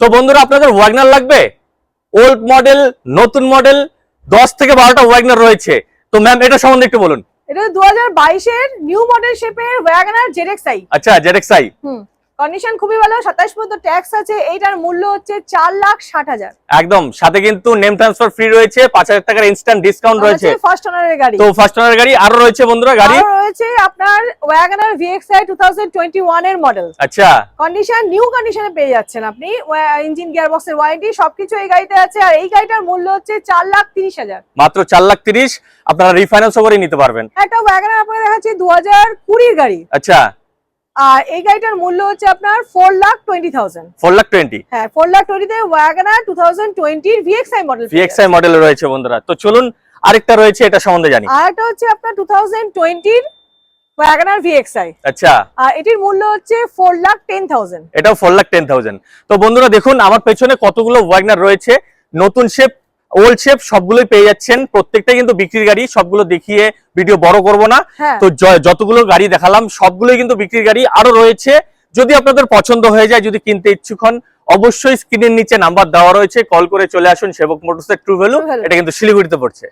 তো বন্ধুরা আপনাদের ওয়াগনার লাগবে, ওল্ড মডেল, নতুন মডেল, 10 থেকে 12টা ওয়াগনার রয়েছে। তো ম্যাম এটা সম্বন্ধে একটু বলুন। এটা 2022 এর নিউ মডেল শেপের ওয়াগনার ZXi। আচ্ছা, ZXi। কন্ডিশন খুবই ভালো, 27 পর্যন্ত ট্যাক্স আছে। এইটার মূল্য হচ্ছে 4,60,000। একদম, সাথে কিন্তু নেম ট্রান্সফার ফ্রি রয়েছে, 5,000 টাকার ইনস্ট্যান্ট ডিসকাউন্ট রয়েছে। ফার্স্ট ওনারের গাড়ি। তো ফার্স্ট ওনার গাড়ি আরো রয়েছে বন্ধুরা, গাড়ি আরো রয়েছে আপনার ওয়াগনার VXi 2021 এর মডেল। আচ্ছা, কন্ডিশন নিউ কন্ডিশনে পেয়ে যাচ্ছেন আপনি। ইঞ্জিন গিয়ারবক্সের ওয়ারেন্টি সবকিছু এই গাড়িতে আছে। আর এই গাড়িটার মূল্য হচ্ছে 4,30,000। মাত্র 4,30,000 আপনারা রিফাইন্যান্স করে নিতে পারবেন। একটা ওয়াগনার আপনাকে দেখাচ্ছি 2020 এর গাড়ি। আচ্ছা, আর এই গাড়িটার মূল্য হচ্ছে আপনার 4,20,000। 4,20,000 হ্যাঁ, 4,20,000 তে WagonR 2020 VXi model. VXi model রয়েছে বন্ধুরা। তো চলুন আরেকটা রয়েছে, এটা সম্বন্ধে জানি। আর এটা হচ্ছে আপনার 2020 ওয়াগনার VXi। আচ্ছা, আর এটির মূল্য হচ্ছে 4,10,000। এটাও 4,10,000। তো বন্ধুরা দেখুন আমার পেছনে কতগুলো ওয়াগনার রয়েছে, নতুন শেপ, ওল্ড শেপ সবগুলোই পেয়ে যাচ্ছেন। প্রত্যেকটা কিন্তু বিক্রির গাড়ি, সবগুলো দেখিয়ে ভিডিও বড় করব না। তো যতগুলো গাড়ি দেখালাম সবগুলোই কিন্তু বিক্রির গাড়ি, আরো রয়েছে। যদি আপনাদের পছন্দ হয়ে যায়, যদি কিনতে ইচ্ছুক হন, অবশ্যই স্ক্রিনের নিচে নাম্বার দেওয়া রয়েছে, কল করে চলে আসুন সেবক মোটরসের ট্রু ভ্যালু। এটা কিন্তু শিলিগুড়িতে পড়ছে।